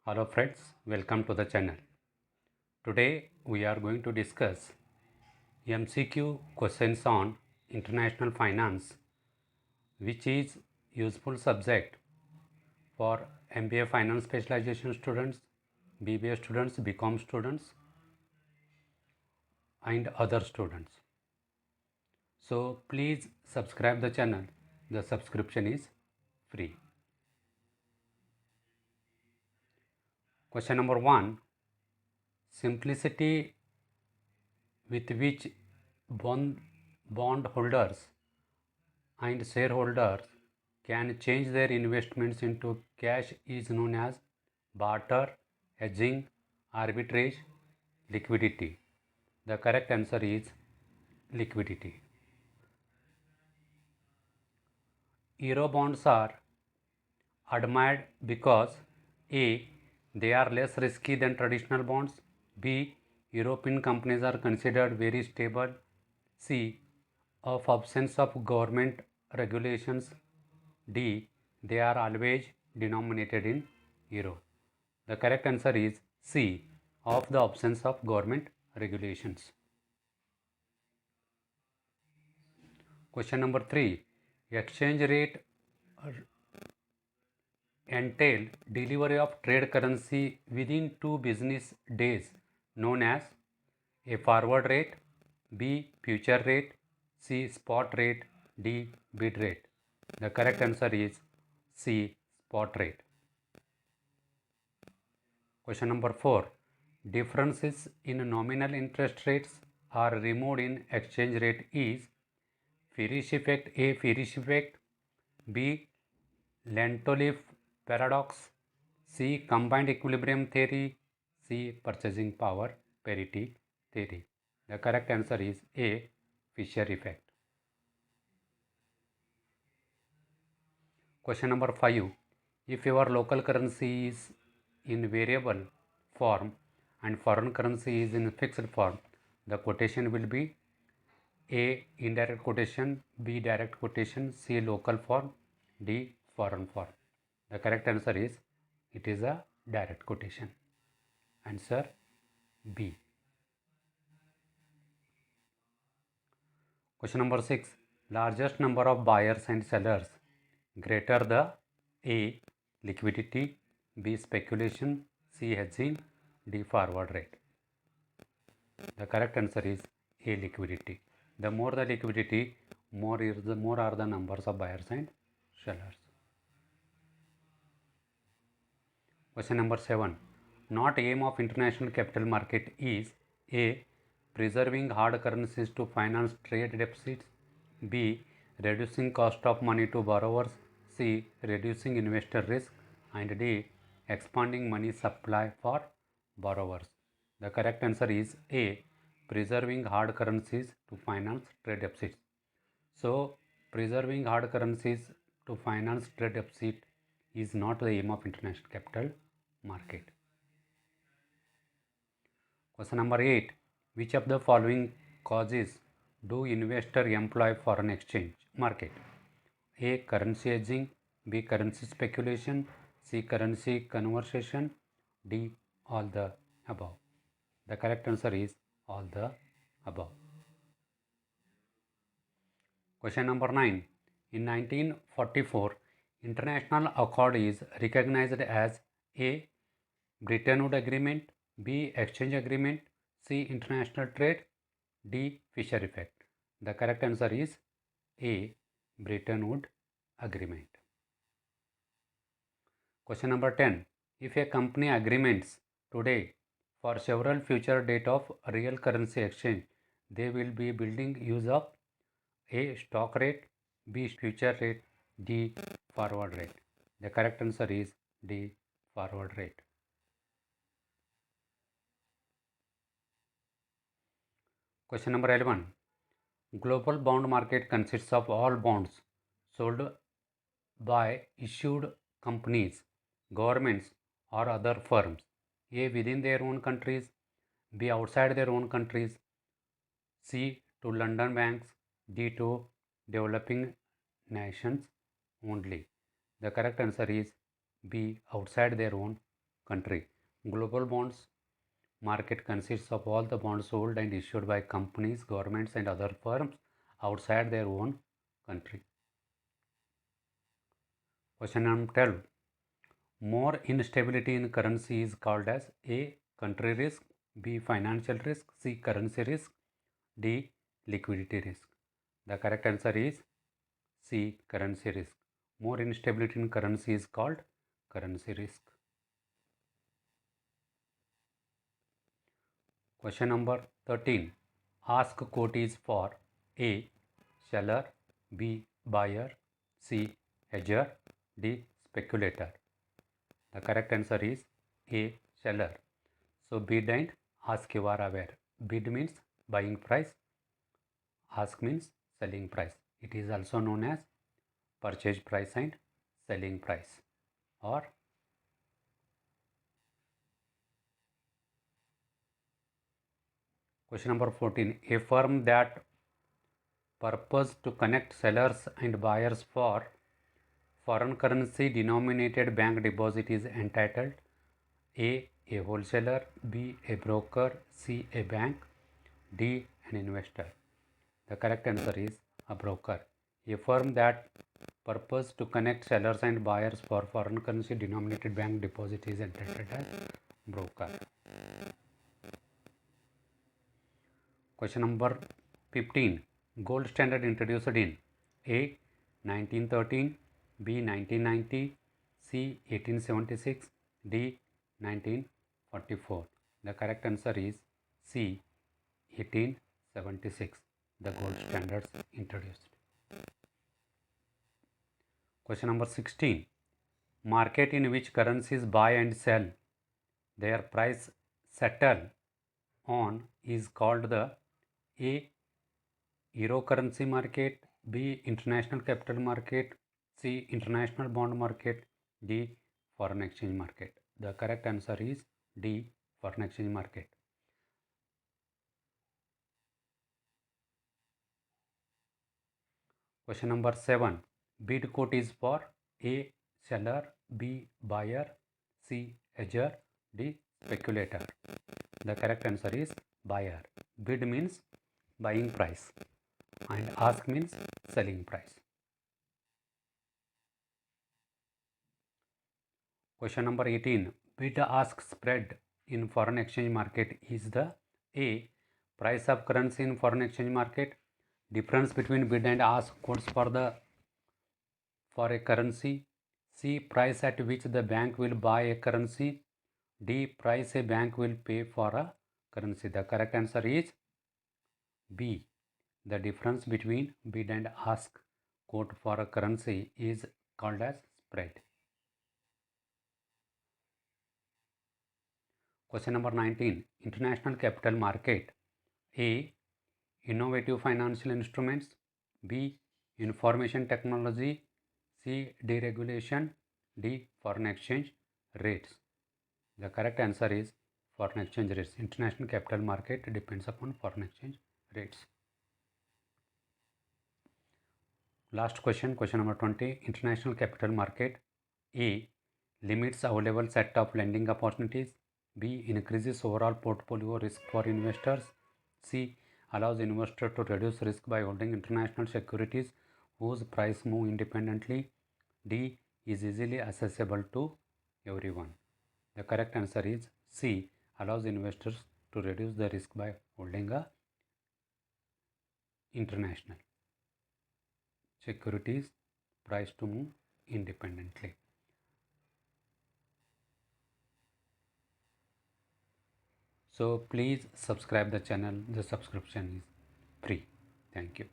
Hello friends, welcome to the channel. Today we are going to discuss MCQ questions on international finance, which is useful subject for MBA finance specialization students, BBA students, BCom students and other students. So please subscribe the channel. The subscription is free. Question number 1. Simplicity with which bondholders and shareholders can change their investments into cash is known as barter, hedging, arbitrage, liquidity. The correct answer is liquidity. Euro bonds are admired because A. They are less risky than traditional bonds. B. European companies are considered very stable. C. Of absence of government regulations. D. They are always denominated in euro. The correct answer is C. Of the absence of government regulations. Question number 3. Exchange rate entail delivery of trade currency within 2 business days known as a forward rate, B. future rate, C. spot rate, D. bid rate. The correct answer is C. spot rate. Question number 4. Differences in nominal interest rates are removed in exchange rate is Frisch effect, A. Frisch effect, B. Lentolif paradox, C. Combined equilibrium theory, C. Purchasing power parity theory. The correct answer is A. Fisher effect. Question number 5. If your local currency is in variable form and foreign currency is in fixed form, the quotation will be A. Indirect quotation, B. Direct quotation, C. Local form, D. Foreign form. The correct answer is it is a direct quotation. Answer B. Question number 6. Largest number of buyers and sellers greater the A. Liquidity, B. Speculation, C. Hedging, D. Forward rate. The correct answer is A. Liquidity. The more the liquidity, more are the numbers of buyers and sellers. Question number 7. Not aim of international capital market is A. Preserving hard currencies to finance trade deficits, B. Reducing cost of money to borrowers, C. Reducing investor risk, and D. Expanding money supply for borrowers. The correct answer is A. Preserving hard currencies to finance trade deficits. So, preserving hard currencies to finance trade deficit is not the aim of international capital market. Question number 8. Which of the following causes do investors employ foreign exchange market? A. Currency hedging, B. Currency speculation, C. Currency conversion, D. All the above. The correct answer is all the above. Question number 9. In 1944, International Accord is recognized as A. Bretton Woods Agreement, B. Exchange Agreement, C. International Trade, D. Fisher Effect. The correct answer is A. Bretton Woods Agreement. Question number 10. If a company agreements today for several future date of real currency exchange, they will be building use of A. Stock rate, B. Future rate, D. Forward rate. The correct answer is D. Forward rate. Question number 11. Global bond market consists of all bonds sold by issued companies, governments or other firms, A. within their own countries, B. outside their own countries, C. to London banks, D. to developing nations only. The correct answer is B. outside their own country. Global bonds market consists of all the bonds sold and issued by companies, governments, and other firms outside their own country. Question number 12. More instability in currency is called as A. Country risk, B. Financial risk, C. Currency risk, D. Liquidity risk. The correct answer is C. Currency risk. More instability in currency is called currency risk. Question number 13. Ask quote is for A. Seller, B. Buyer, C. Hedger, D. Speculator. The correct answer is A. Seller. So bid and ask you are aware. Bid means buying price. Ask means selling price. It is also known as purchase price and selling price. Or question number 14. A firm that purpose to connect sellers and buyers for foreign currency denominated bank deposit is entitled A. A wholesaler, B. A broker, C. A bank, D. An investor. The correct answer is a broker. A firm that purpose to connect sellers and buyers for foreign currency denominated bank deposit is entitled as broker. Question number 15. Gold standard introduced in A. 1913, B. 1990, C. 1876, D. 1944. The correct answer is C. 1876. The gold standards introduced. Question number 16. Market in which currencies buy and sell their price settle on is called the A. Euro currency market, B. International capital market, C. International bond market, D. Foreign exchange market. The correct answer is D. Foreign exchange market. Question number 7. Bid quote is for A. Seller, B. Buyer, C. Hedger, D. Speculator. The correct answer is buyer. Bid means buying price and ask means selling price. Question number 18. Bid ask spread in foreign exchange market is the A. Price of currency in foreign exchange market, difference between bid and ask quotes for a currency, C. Price at which the bank will buy a currency, D. Price a bank will pay for a currency. The correct answer is B. The difference between bid and ask quote for a currency is called as spread. Question number 19. International capital market. A. Innovative financial instruments, B. Information technology, C. Deregulation, D. Foreign exchange rates. The correct answer is foreign exchange rates. International capital market depends upon foreign exchange rates. Last question, question number 20. International capital market. A. Limits available set of lending opportunities, B. Increases overall portfolio risk for investors, C. Allows investors to reduce risk by holding international securities whose price move independently, D. Is easily accessible to everyone. The correct answer is C. Allows investors to reduce the risk by holding a international securities price to move independently. So please subscribe the channel. The subscription is free. Thank you.